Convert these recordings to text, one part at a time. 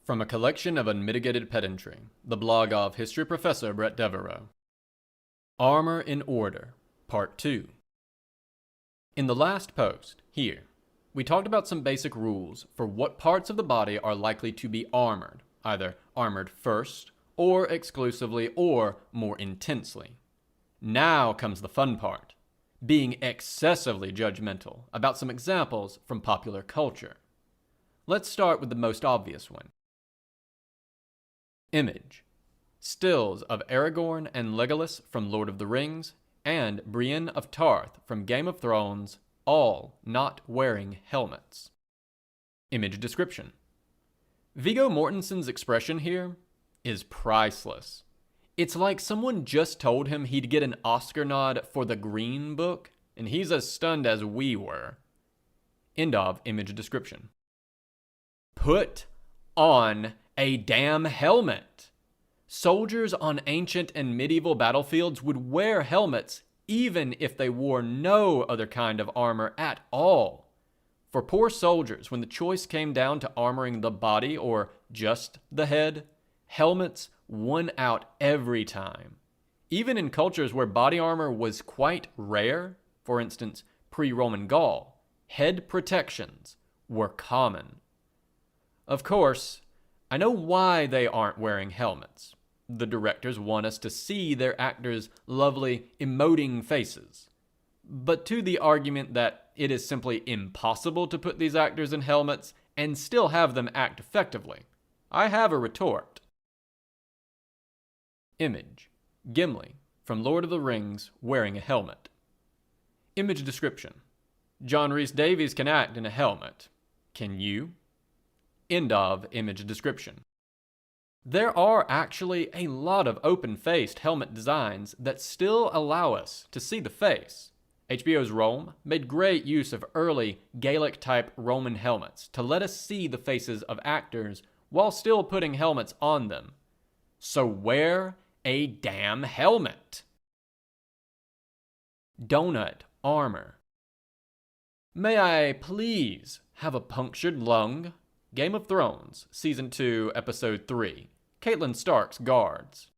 From a collection of Unmitigated Pedantry, the blog of history professor Bret Devereaux. Armor in Order, Part 2. In the last post, here, we talked about some basic rules for what parts of the body are likely to be armored, either armored first, or exclusively, or more intensely. Now comes the fun part, being excessively judgmental about some examples from popular culture. Let's start with the most obvious one. Image. Stills of Aragorn and Legolas from Lord of the Rings, and Brienne of Tarth from Game of Thrones, all not wearing helmets. Image description. Viggo Mortensen's expression here is priceless. It's like someone just told him he'd get an Oscar nod for The Green Book, and he's as stunned as we were. End of image description. Put on a damn helmet. Soldiers on ancient and medieval battlefields would wear helmets even if they wore no other kind of armor at all. For poor soldiers, when the choice came down to armoring the body or just the head, helmets won out every time. Even in cultures where body armor was quite rare, for instance, pre-Roman Gaul, head protections were common. Of course, I know why they aren't wearing helmets. The directors want us to see their actors' lovely, emoting faces. But to the argument that it is simply impossible to put these actors in helmets and still have them act effectively, I have a retort. Image. Gimli from Lord of the Rings wearing a helmet. Image description. John Rhys Davies can act in a helmet. Can you? End of image description. There are actually a lot of open-faced helmet designs that still allow us to see the face. HBO's Rome made great use of early Gaelic-type Roman helmets to let us see the faces of actors while still putting helmets on them. So wear a damn helmet. Donut armor. May I please have a punctured lung? Game of Thrones, Season 2, Episode 3. Catelyn Stark's guards.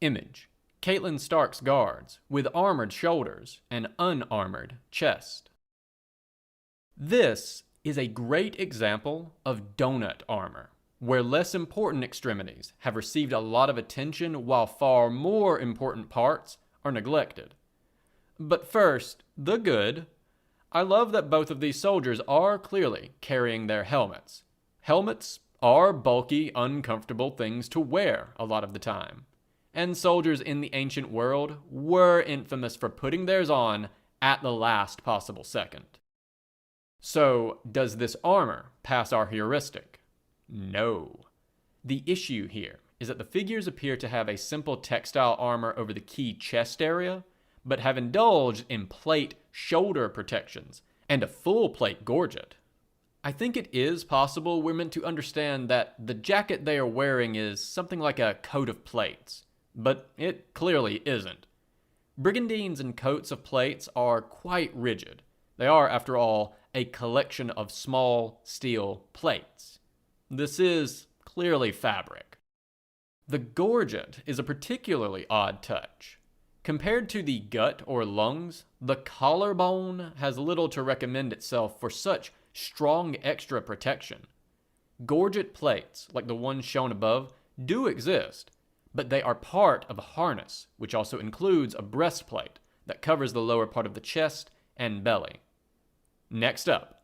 Image. Catelyn Stark's guards with armored shoulders and unarmored chest. This is a great example of donut armor, where less important extremities have received a lot of attention while far more important parts are neglected. But first, the good. I love that both of these soldiers are clearly carrying their helmets. Helmets are bulky, uncomfortable things to wear a lot of the time. And soldiers in the ancient world were infamous for putting theirs on at the last possible second. So, does this armor pass our heuristic? No. The issue here is that the figures appear to have a simple textile armor over the key chest area, but have indulged in plate shoulder protections and a full plate gorget. I think it is possible we're meant to understand that the jacket they are wearing is something like a coat of plates, but it clearly isn't. Brigandines and coats of plates are quite rigid. They are, after all, a collection of small steel plates. This is clearly fabric. The gorget is a particularly odd touch. Compared to the gut or lungs, the collarbone has little to recommend itself for such strong extra protection. Gorget plates, like the ones shown above, do exist, but they are part of a harness, which also includes a breastplate that covers the lower part of the chest and belly. Next up,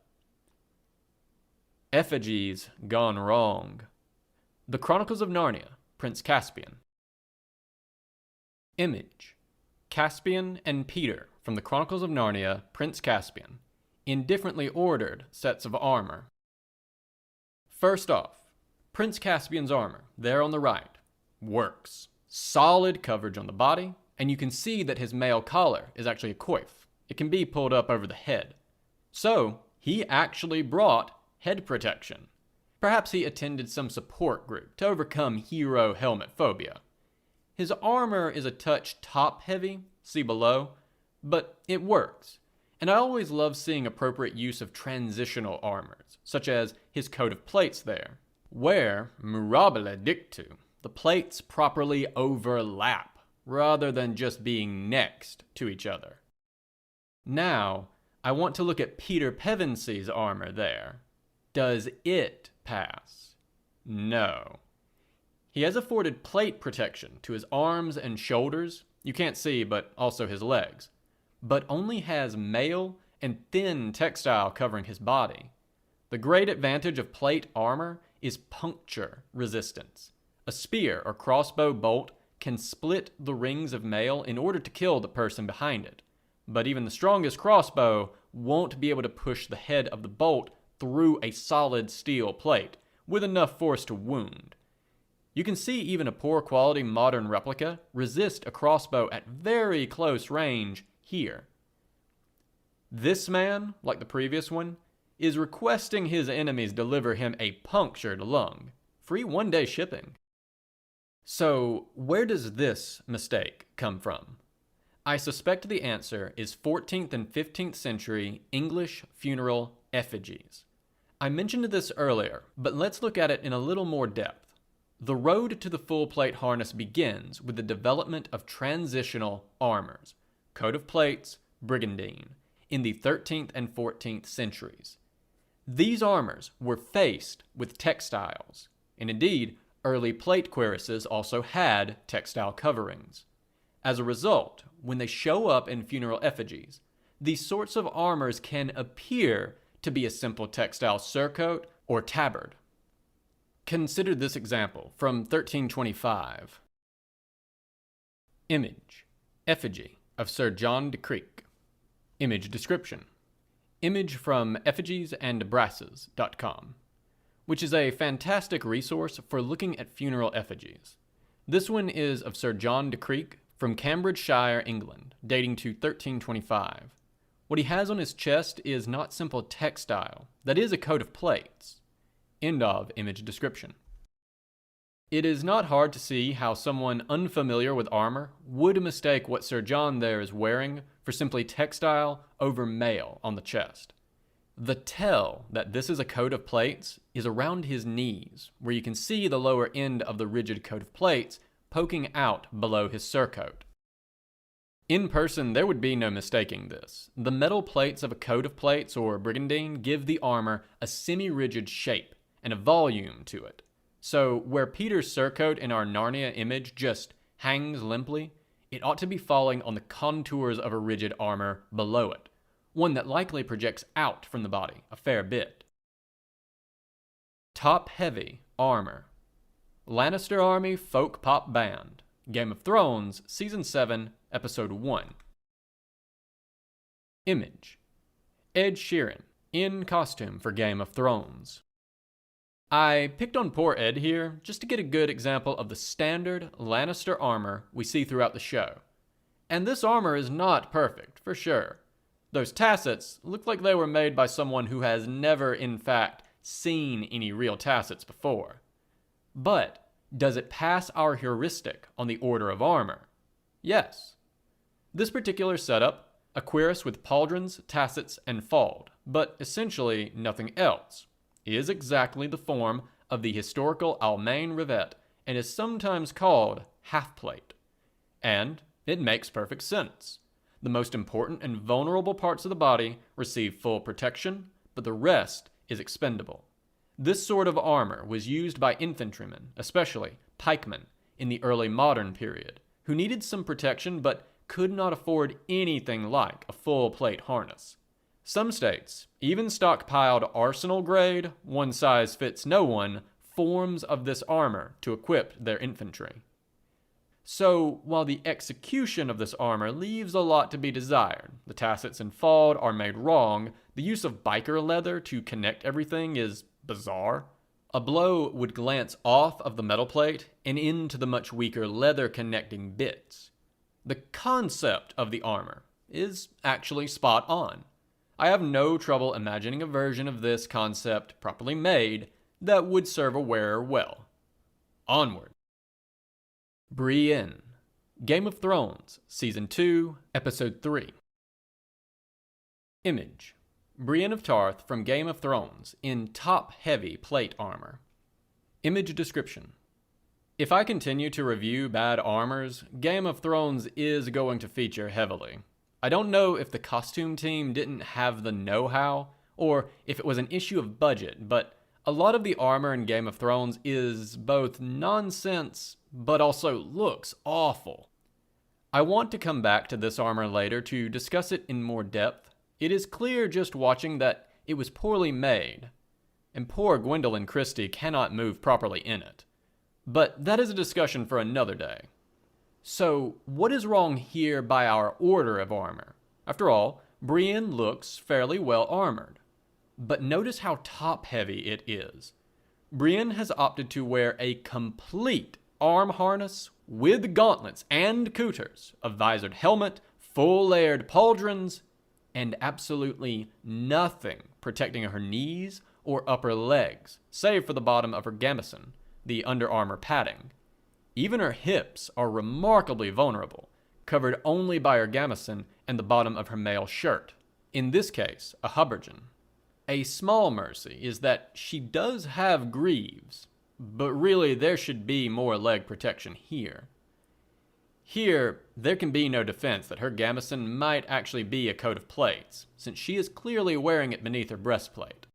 effigies gone wrong. The Chronicles of Narnia, Prince Caspian. Image. Caspian and Peter from the Chronicles of Narnia, Prince Caspian, in differently ordered sets of armor. First off, Prince Caspian's armor, there on the right, works. Solid coverage on the body, and you can see that his mail collar is actually a coif. It can be pulled up over the head. So, he actually brought head protection. Perhaps he attended some support group to overcome hero helmet phobia. His armor is a touch top-heavy, see below, but it works. And I always love seeing appropriate use of transitional armors, such as his coat of plates there, where, mirabile dictu, the plates properly overlap, rather than just being next to each other. Now, I want to look at Peter Pevensy's armor there. Does it pass? No. He has afforded plate protection to his arms and shoulders, you can't see, but also his legs, but only has mail and thin textile covering his body. The great advantage of plate armor is puncture resistance. A spear or crossbow bolt can split the rings of mail in order to kill the person behind it, but even the strongest crossbow won't be able to push the head of the bolt through a solid steel plate with enough force to wound. You can see even a poor quality modern replica resist a crossbow at very close range here. This man, like the previous one, is requesting his enemies deliver him a punctured lung. Free one-day shipping. So, where does this mistake come from? I suspect the answer is 14th and 15th century English funeral effigies. I mentioned this earlier, but let's look at it in a little more depth. The road to the full plate harness begins with the development of transitional armors, coat of plates, brigandine, in the 13th and 14th centuries. These armors were faced with textiles, and indeed, early plate cuirasses also had textile coverings. As a result, when they show up in funeral effigies, these sorts of armors can appear to be a simple textile surcoat or tabard. Consider this example from 1325. Image, effigy of Sir John de Creek. Image description. Image from effigiesandbrasses.com, which is a fantastic resource for looking at funeral effigies. This one is of Sir John de Creek from Cambridgeshire, England, dating to 1325. What he has on his chest is not simple textile, that is a coat of plates. End of image description. It is not hard to see how someone unfamiliar with armor would mistake what Sir John there is wearing for simply textile over mail on the chest. The tell that this is a coat of plates is around his knees, where you can see the lower end of the rigid coat of plates poking out below his surcoat. In person, there would be no mistaking this. The metal plates of a coat of plates or brigandine give the armor a semi-rigid shape and a volume to it. So where Peter's surcoat in our Narnia image just hangs limply, it ought to be falling on the contours of a rigid armor below it, one that likely projects out from the body a fair bit. Top-heavy armor. Lannister Army Folk Pop Band. Game of Thrones, Season 7, Episode 1. Image. Ed Sheeran, in costume for Game of Thrones. I picked on poor Ed here just to get a good example of the standard Lannister armor we see throughout the show. And this armor is not perfect, for sure. Those tassets look like they were made by someone who has never, in fact, seen any real tassets before. But does it pass our heuristic on the order of armor? Yes. This particular setup, a cuirass with pauldrons, tassets, and fald, but essentially nothing else, is exactly the form of the historical Almain rivet and is sometimes called half-plate. And it makes perfect sense. The most important and vulnerable parts of the body receive full protection, but the rest is expendable. This sort of armor was used by infantrymen, especially pikemen, in the early modern period, who needed some protection but could not afford anything like a full plate harness. Some states even stockpiled arsenal-grade, one-size-fits-no-one forms of this armor to equip their infantry. So, while the execution of this armor leaves a lot to be desired, the tassets and fald are made wrong, the use of biker leather to connect everything is bizarre. A blow would glance off of the metal plate and into the much weaker leather connecting bits. The concept of the armor is actually spot on. I have no trouble imagining a version of this concept properly made that would serve a wearer well. Onward. Brienne. Game of Thrones, Season 2, Episode 3. Image: Brienne of Tarth from Game of Thrones in top-heavy plate armor. Image description: if I continue to review bad armors, Game of Thrones is going to feature heavily. I don't know if the costume team didn't have the know-how, or if it was an issue of budget, but a lot of the armor in Game of Thrones is both nonsense, but also looks awful. I want to come back to this armor later to discuss it in more depth. It is clear just watching that it was poorly made, and poor Gwendolyn Christie cannot move properly in it. But that is a discussion for another day. So, what is wrong here by our order of armor? After all, Brienne looks fairly well armored. But notice how top-heavy it is. Brienne has opted to wear a complete arm harness with gauntlets and couters, a visored helmet, full-layered pauldrons, and absolutely nothing protecting her knees or upper legs, save for the bottom of her gambeson, the Under Armour padding. Even her hips are remarkably vulnerable, covered only by her gambeson and the bottom of her mail shirt, in this case, a habergeon. A small mercy is that she does have greaves, but really there should be more leg protection here. Here, there can be no defense that her gambeson might actually be a coat of plates, since she is clearly wearing it beneath her breastplate.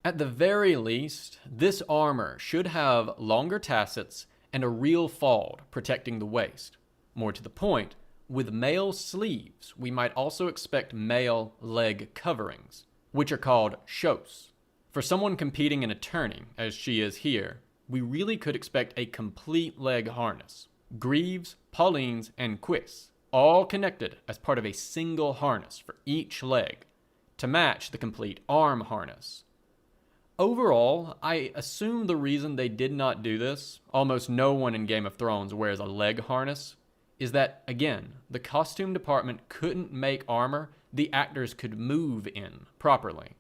At the very least, this armor should have longer tassets and a real fald protecting the waist. More to the point, with male sleeves, we might also expect male leg coverings, which are called chausses. For someone competing in a tourney, as she is here, we really could expect a complete leg harness. Greaves, paulines, and cuisses, all connected as part of a single harness for each leg, to match the complete arm harness. Overall, I assume the reason they did not do this, almost no one in Game of Thrones wears a leg harness, is that, again, the costume department couldn't make armor the actors could move in properly.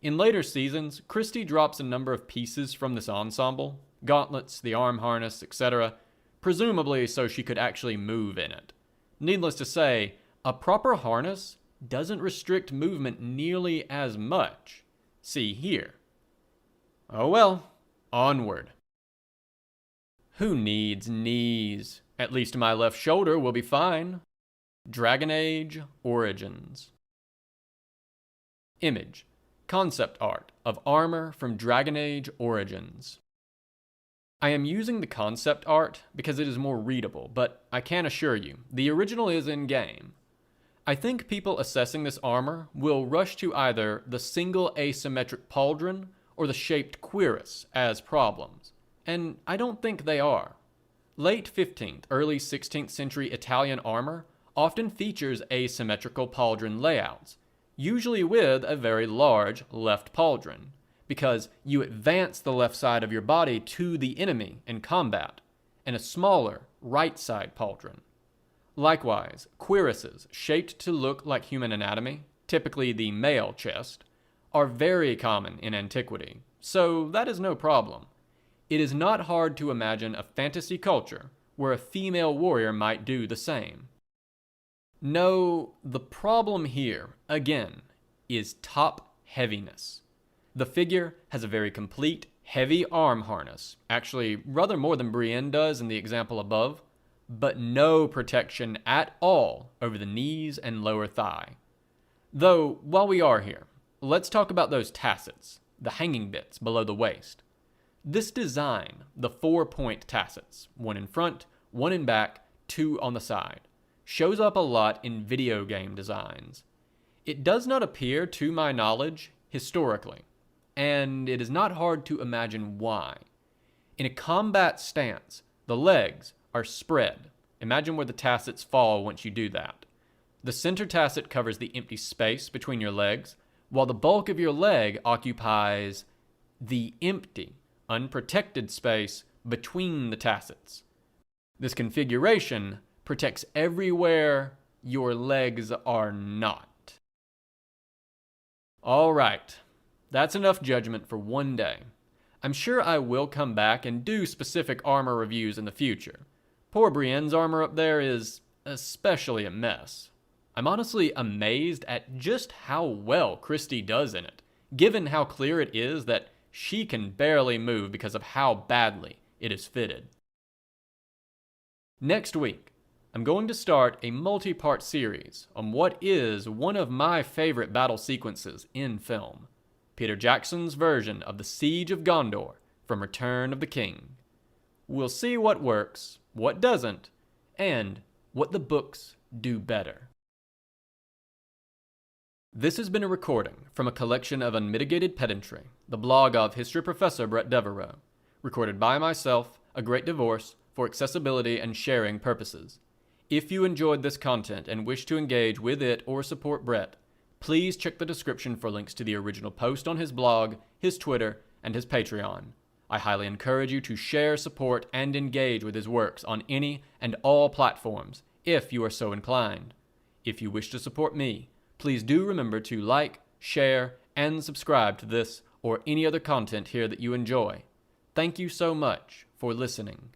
In later seasons, Christie drops a number of pieces from this ensemble, gauntlets, the arm harness, etc., presumably so she could actually move in it. Needless to say, a proper harness doesn't restrict movement nearly as much. See here. Oh well, onward. Who needs knees? At least my left shoulder will be fine. Dragon Age Origins. Image: concept art of armor from Dragon Age Origins. I am using the concept art because it is more readable, but I can assure you, the original is in-game. I think people assessing this armor will rush to either the single asymmetric pauldron or the shaped cuirass as problems, and I don't think they are. Late 15th, early 16th century Italian armor often features asymmetrical pauldron layouts, usually with a very large left pauldron, because you advance the left side of your body to the enemy in combat, and a smaller right side pauldron. Likewise, cuirasses shaped to look like human anatomy, typically the male chest, are very common in antiquity, so that is no problem. It is not hard to imagine a fantasy culture where a female warrior might do the same. No, the problem here, again, is top heaviness. The figure has a very complete, heavy arm harness, actually rather more than Brienne does in the example above, but no protection at all over the knees and lower thigh. Though, while we are here, let's talk about those tassets, the hanging bits below the waist. This design, the 4-point tassets, one in front, one in back, two on the side, shows up a lot in video game designs. It does not appear, to my knowledge, historically, and it is not hard to imagine why. In a combat stance, the legs are spread. Imagine where the tassets fall once you do that. The center tasset covers the empty space between your legs, while the bulk of your leg occupies the empty, unprotected space between the tassets. This configuration protects everywhere your legs are not. All right, that's enough judgment for one day. I'm sure I will come back and do specific armor reviews in the future. Poor Brienne's armor up there is especially a mess. I'm honestly amazed at just how well Christie does in it, given how clear it is that she can barely move because of how badly it is fitted. Next week, I'm going to start a multi-part series on what is one of my favorite battle sequences in film, Peter Jackson's version of the Siege of Gondor from Return of the King. We'll see what works, what doesn't, and what the books do better. This has been a recording from a collection of Unmitigated Pedantry, the blog of history professor Bret Devereaux, recorded by myself, A Great Divorce, for accessibility and sharing purposes. If you enjoyed this content and wish to engage with it or support Bret, please check the description for links to the original post on his blog, his Twitter, and his Patreon. I highly encourage you to share, support, and engage with his works on any and all platforms, if you are so inclined. If you wish to support me, please do remember to like, share, and subscribe to this or any other content here that you enjoy. Thank you so much for listening.